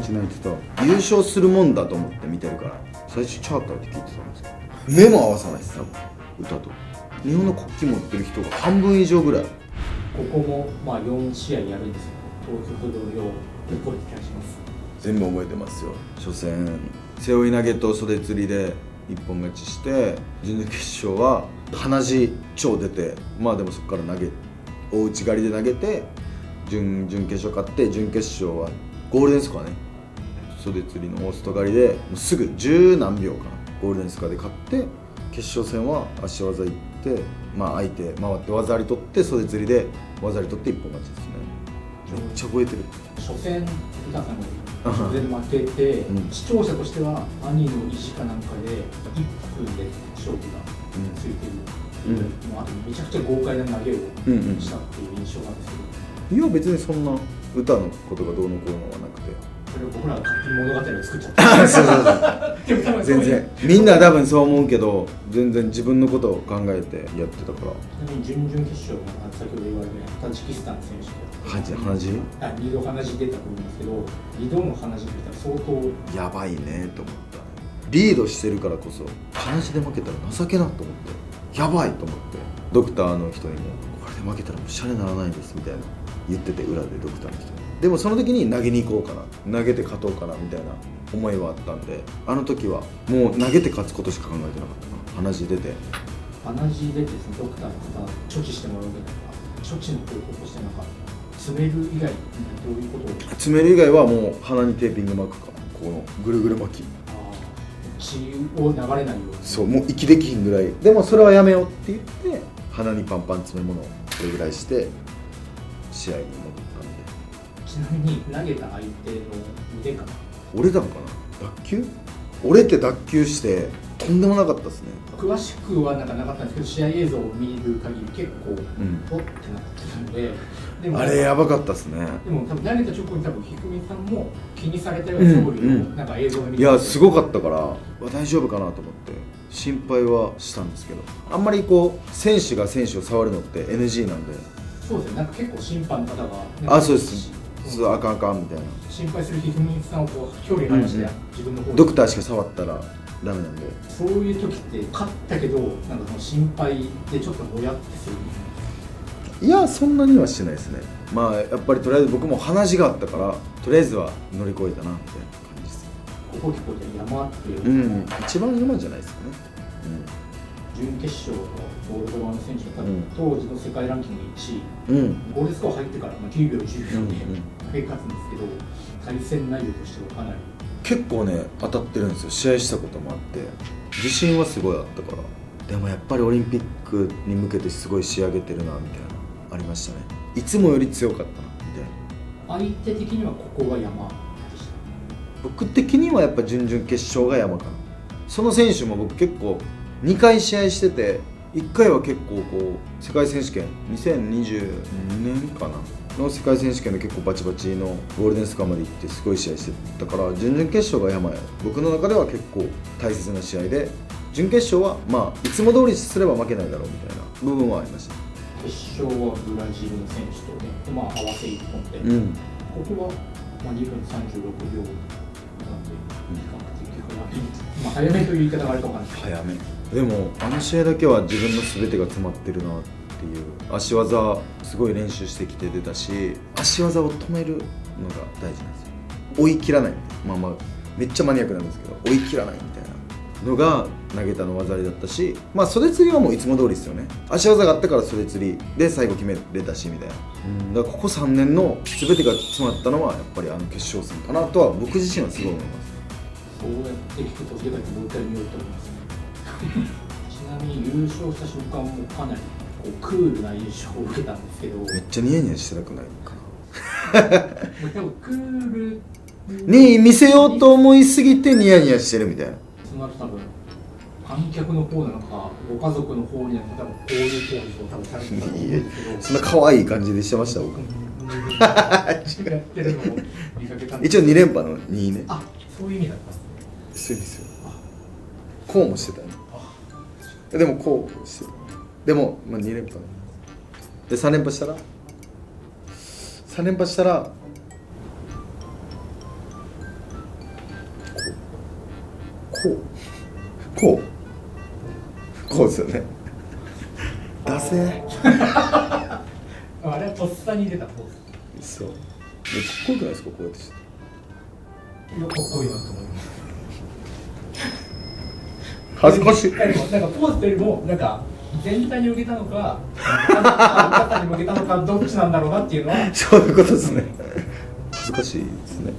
日泣いてた。優勝するもんだと思って見てるから、最初チャーターって聞いてたんですけど、目も合わさないですよ、歌と。日本の国旗持ってる人が半分以上ぐらい。ここもまあ4試合やるんですけど、東京と同様覚えて気がします。全部覚えてますよ。初戦背負い投げと袖釣りで一本勝ちして、準々決勝は鼻血超出て、まあでもそこから大内刈りで投げて準々決勝勝って、準決勝はゴールデンスコアね、袖釣りの大外刈りでもうすぐ十何秒かな、ゴールデンスコアで勝って、決勝戦は足技いって、まあ相手回って技あり取って、袖釣りで技あり取って一本勝ちですね。めっちゃ覚えてる。初戦歌さんが直前負けて、視聴者としては兄の意地かなんかで1分で勝負がついてる、もうあとめちゃくちゃ豪快な投げをしたっていう印象なんですけど、いや別にそんな歌のことがどうのこうのはなくて、それを僕らが勝手に物語を作っちゃったそうそうそう全然みんな多分そう思うけど、全然自分のことを考えてやってたから。ちなみに準々決勝も先ほど言われたタジキスタンの選手と鼻血2度鼻血出たと思うんですけど、2度の鼻血って言ったら相当やばいねと思った。リードしてるからこそ鼻血で負けたら情けなと思って、やばいと思って、ドクターの人にもこれで負けたらもうシャレならないですみたいな言ってて、裏でドクターの人に。でもその時に投げに行こうかな、投げて勝とうかなみたいな思いはあったんで、あの時はもう投げて勝つことしか考えてなかったな。鼻血出て鼻血出てドクターの方処置してもらうわけだから、処置の方法としてなんか詰める以外どういうことを？詰める以外はもう鼻にテーピング巻くか、このぐるぐる巻き、血を流れないように。そうもう息できひんぐらい。でもそれはやめようって言って鼻にパンパン詰め物をそれぐらいして試合に戻ったんで。ちなみに投げた相手の腕かな、折れたのかな、脱臼。折れて脱臼してとんでもなかったですね。詳しくはなんかなかったんですけど、試合映像を見る限り結構おってなってたので、でもあれやばかったですね。でも多分投げた直後に多分ひふみさんも気にされたような総理のなんか映像を見て、いやすごかったから、大丈夫かなと思って心配はしたんですけど、あんまりこう選手が選手を触るのって NG なんで。そうですね、なんか結構審判の方があ、そうです、あかんあかんみたいな、心配するひふみさんをこう距離離して自分の方に、ドクターしか触ったらダメなんで。そういう時って勝ったけどなんかその心配でちょっともやってする。いやそんなにはしてないですね。まあやっぱりとりあえず僕も鼻血があったから、とりあえずは乗り越えたなみたいな感じです。ここ結構山っていう、一番山じゃないですかね。準決勝のボールド側の選手が多分、当時の世界ランキング1位、ゴールデンスコア入ってから9秒10秒で勝つんですけど、対戦内容としてはかなり結構ね当たってるんですよ。試合したこともあって自信はすごいあったから。でもやっぱりオリンピックに向けてすごい仕上げてるなみたいなありましたね。いつもより強かったなみたいな。相手的にはここが山でした。僕的にはやっぱ準々決勝が山かな。その選手も僕結構2回試合してて、1回は結構こう世界選手権2022年かなの世界選手権で結構バチバチのゴールデンスコアまで行ってすごい試合してたから、準々決勝が山や僕の中では結構大切な試合で、準決勝はまあいつも通りすれば負けないだろうみたいな部分はありました。決勝はブラジルの選手とね、まあ、合わせ1本で、ここはまあ2分36秒なんで、比較的まあ早めという言い方があるかわかんないですけど、早め。でもあの試合だけは自分の全てが詰まってるなっていう。足技すごい練習してきて出たし、足技を止めるのが大事なんですよ。追い切らないみたいな、まあめっちゃマニアックなんですけど、追い切らないみたいなのが投げたの技ありだったし、まあ袖釣りはもういつも通りですよね。足技があったから袖釣りで最後決めれたしみたいな。だからここ3年の全てが詰まったのはやっぱりあの決勝戦かなとは僕自身はすごい思います。そうやって聞くと世界ってもう一回見ようと思いますね。ちなみに優勝した瞬間もかなりこうクールな印象を受けたんですけど、めっちゃニヤニヤしてたくないかな。でもクールに見せようと思いすぎてニヤニヤしてるみたいな。その後多分観客の方なのかご家族の方には多分こういうポーズを多分されてたと思うんですけど、そんな可愛い感じでしてました僕。やってるのを見かけたんです一応2連覇の2ね。あ、そういう意味だったんですね。そうですよ。こうもしてたよね。でもこうしてた。でも、まあ、2連覇で3連覇したらこうですよね。ダセー。あれはとっさに出たポーズ。そう。かっこよくないですか、こうやってして。いや、かっこいいなと思います。恥ずかしい。でもなんかポーズというよりもなんか全体に受けたのか、肩に向けたのかどっちなんだろうなっていうのは。そういうことですね。恥ずかしいですね。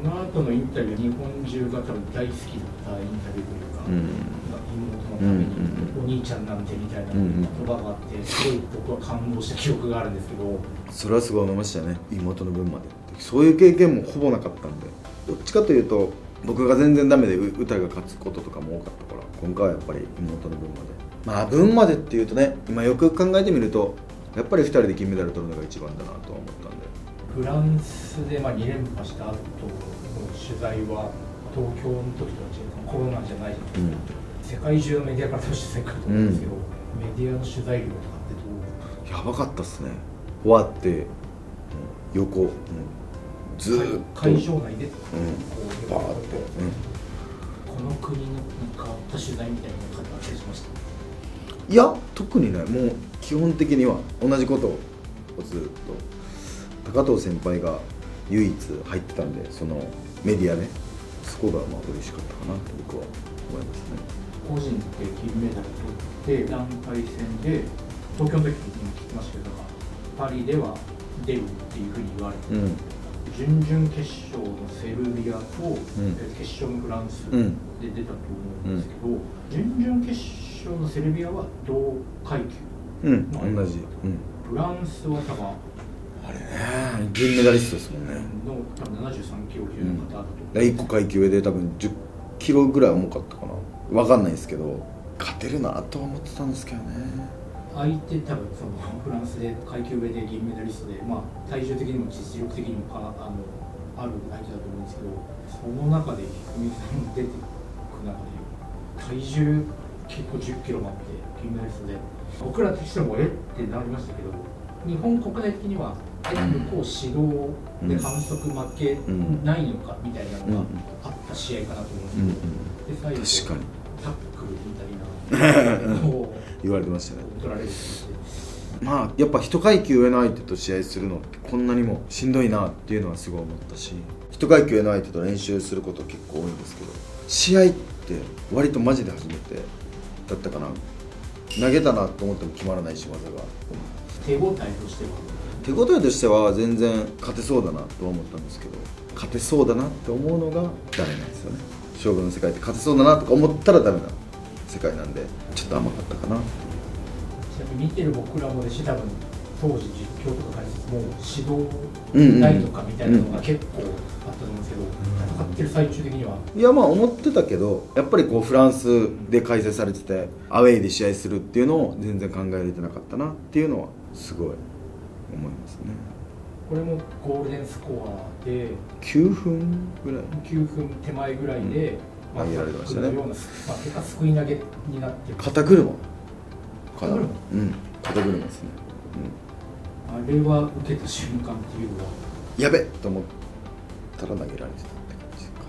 その後のインタビュー、日本中が多分大好きだったインタビューというか、妹のためにお兄ちゃんなんてみたいな言葉があって、すごい僕は感動した記憶があるんですけど。それはすごい思いましたよね、妹の分まで。そういう経験もほぼなかったんで、どっちかというと僕が全然ダメで歌が勝つこととかも多かったから、今回はやっぱり妹の分まで。まあ分までっていうとね、今よく考えてみるとやっぱり2人で金メダル取るのが一番だなとは思ったんで。フランスで2連覇した後の取材は東京の時とは違う、コロナじゃないじゃないですか、世界中のメディアから取材来ると思うんですけど、メディアの取材量とかってどう？やばかったっすね。終わって横、ずーっと会場内で、バーって、この国の変わった取材みたいなのがあったりしました？いや特にね、もう基本的には同じことをずっと。高藤先輩が唯一入ってたんで、そのメディアね、そこがまあ嬉しかったかなと僕は思いますね。個人で金メダル取って団体戦で東京の時に聞きましたけど、パリでは出るっていうふうに言われて、準々決勝のセルビアと、決勝のフランスで出たと思うんですけど、準々決勝のセルビアは同階級同じ、フランスは多分あれね、銀メダリストですもんね。の多分73キロ級の方だと、1個階級上で多分10キロぐらい重かったかな、分かんないですけど、勝てるなとは思ってたんですけどね。相手多分そのフランスで階級上で銀メダリストで、体重的にも実力的にもある相手だと思うんですけど、その中で文さんが出てく中で体重結構10キロもあって銀メダリストで、僕らとしてもってなりましたけど、日本国内的には向こう指導で反則負けないのかみたいなのがあった試合かなと思うんですけど、で最後タックルみたいな言われてましたね。取られるってまあやっぱ一階級上の相手と試合するのってこんなにもしんどいなっていうのはすごい思ったし、一階級上の相手と練習すること結構多いんですけど、試合って割とマジで初めてだったかな。投げたなと思っても決まらないし、技が。手応えとしては全然勝てそうだなとは思ったんですけど、勝てそうだなって思うのがダメなんですよね。勝負の世界って勝てそうだなとか思ったらダメな世界なんで、ちょっと甘かったかな。ちなみに見てる僕らもですし、多分当時実況とか解説も指導台とかみたいなのが結構あったと思うんですけど、戦ってる最中的には。いやまあ思ってたけど、やっぱりこうフランスで開催されててアウェイで試合するっていうのを全然考えられてなかったなっていうのはすごい思いますね。これもゴールデンスコアで9分ぐらい、9分手前ぐらいで、やられましたね。ような結果すくい投げになって肩車かな。肩車肩車ですね。あれは受けた瞬間っていうのはやべっと思ったら投げられてたって感じか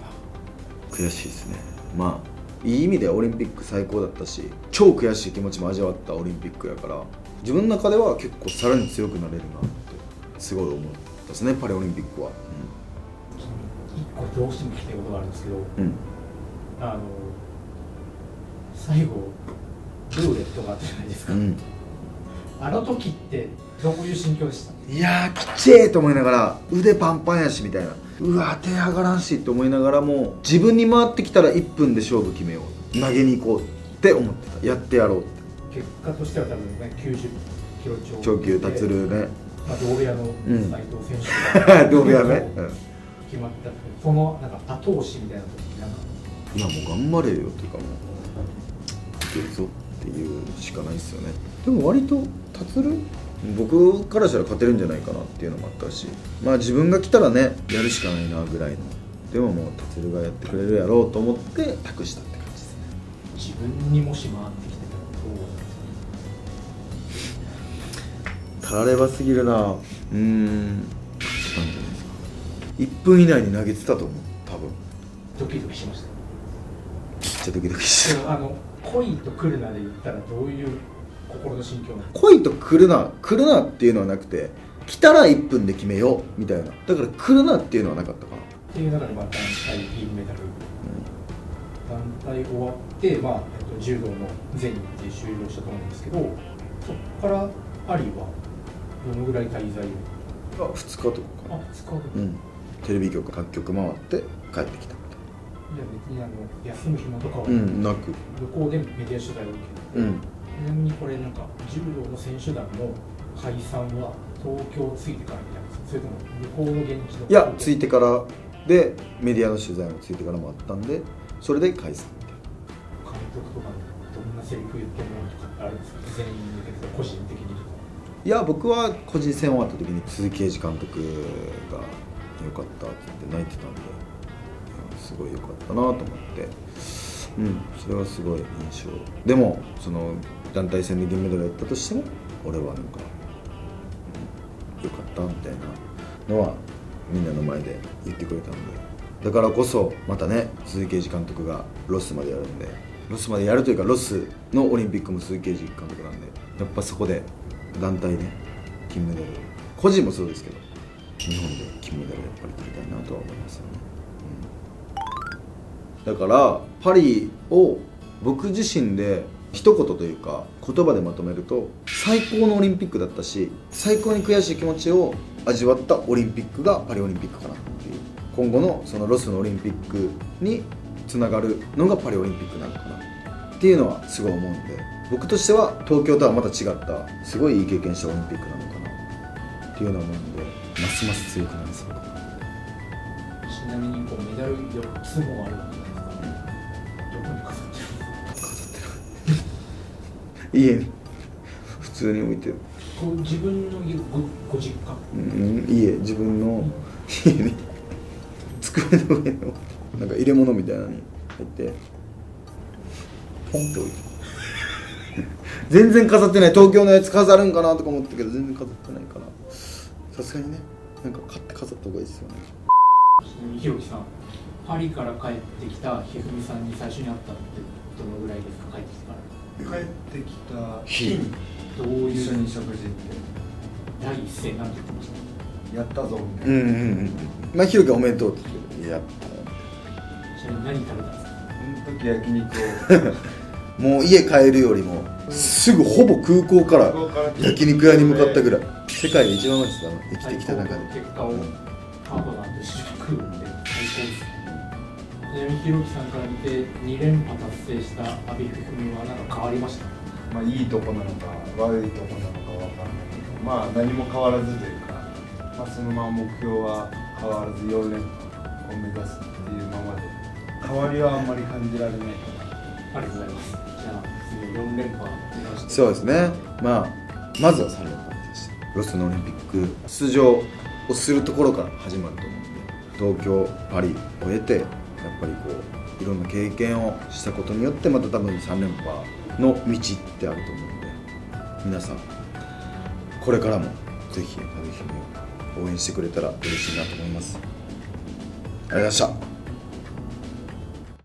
な。悔しいですね。まあいい意味でオリンピック最高だったし、超悔しい気持ちも味わったオリンピックやから、自分の中では結構さらに強くなれるなってすごい思ったですね、パリオリンピックは。一個どうしても聞きたいことがあるんですけど、最後ルーレットがあったじゃないですか、あの時ってどういう心境でした？いやーきちえと思いながら、腕パンパンやしみたいな、うわ手上がらんしって思いながらも、自分に回ってきたら1分で勝負決めよう、投げに行こうって思ってた。やってやろうって。結果としては多分ね、90キロ超級達るね、同部屋の斉藤選手が同部屋ね、決まったそのなんか後押しみたいな時に、なんかいやもう頑張れよというか、もういけるぞっていうしかないですよね。でも割と達る、僕からしたら勝てるんじゃないかなっていうのもあったし、まあ自分が来たらねやるしかないなぐらいの、でももう達がやってくれるやろうと思って託したって感じですね。自分にもし回ってきてたらどうなんですか？たらればすぎるな。勝ったんじゃないですか。1分以内に投げてたと思う、多分。ドキドキしました。ちゃドキドキしでも恋と来るなで言ったらどういう心の心境なの？恋と来るなっていうのはなくて、来たら1分で決めようみたいな、だから来るなっていうのはなかったかなっていう中で、団体銀メダル、団体終わって、柔道の全日程終了したと思うんですけど、そこからパリはどのぐらい滞在を？2日とかかな。2日後、テレビ局各局回って帰ってきた。じゃあ別に休む暇とかはなく、向こうでメディア取材を受ける、ちなみにこれなんか柔道の選手団の解散は東京着いてからみたいなんですか、それとも向こうの現地の？いや、着いてからでメディアの取材もついてからもあったんで、それで解散みたいな。監督とかどんなセリフ言ってもらうとかってあるんですか、全員に向けて個人的にとか？いや、僕は個人戦終わった時に鈴木英二監督が良かったって言って泣いてたんで、すごい良かったなと思って、それはすごい印象。でもその団体戦で銀メダルやったとしても、俺はなんか、良かったみたいなのはみんなの前で言ってくれたんで、だからこそまたね、鈴木英二監督がロスまでやるんで、ロスまでやるというか、ロスのオリンピックも鈴木英二監督なんで、やっぱそこで団体で金メダル、個人もそうですけど日本で金メダルやっぱり取りたいなとは思いますよね、だからパリを僕自身で一言というか言葉でまとめると、最高のオリンピックだったし、最高に悔しい気持ちを味わったオリンピックがパリオリンピックかなっていう、今後のそのロスのオリンピックにつながるのがパリオリンピックなのかなっていうのはすごい思うんで、僕としては東京とはまた違ったすごいいい経験したオリンピックなのかなっていうのを思うんで、ますます強くなりそうかな。ちなみにメダル4つもあるわけですからね、どこに飾ってる？家に普通に置いてる。自分の家、ご実家？自分の家に机の上のなんか入れ物みたいなのに入ってポンって置いてる全然飾ってない。東京のやつ飾るんかなとか思ったけど全然飾ってないから、さすがにね、なんか買って飾った方がいいですよね。ちなみにひろきさん、パリから帰ってきたひふみさんに最初に会ったってどのぐらいですか？帰ってきてから。帰ってきた日にどういう一緒に食事行って第一声なんて言ってました？やったぞみたいな。まあひろきはおめでとうって言って、やっちなみに何食べたんですか？その時焼肉をもう家帰るよりもすぐほぼ空港から焼肉屋に向かったぐらい、世界で一番美味しさ生きてきた中で結果をパートナーと一緒に食うんで最高ですね。ちなみにひろきさんから見て2連覇達成した阿部一二三は何か変わりました？まあいいとこなのか悪いとこなのかわからないけど、まあ何も変わらずというか、まあ、そのまま目標は変わらず4連覇を目指すっていうままで、変わりはあんまり感じられないかな。ありがとうございます。じゃあ次4連覇目指して。そうですね、まずは3連覇目指してロスのオリンピック出場をするところから始まると思うんで、東京パリを経てやっぱりこういろんな経験をしたことによってまた多分3連覇の道ってあると思うんで、皆さんこれからもぜひ阿部一二三を応援してくれたら嬉しいなと思います。ありがとうございました。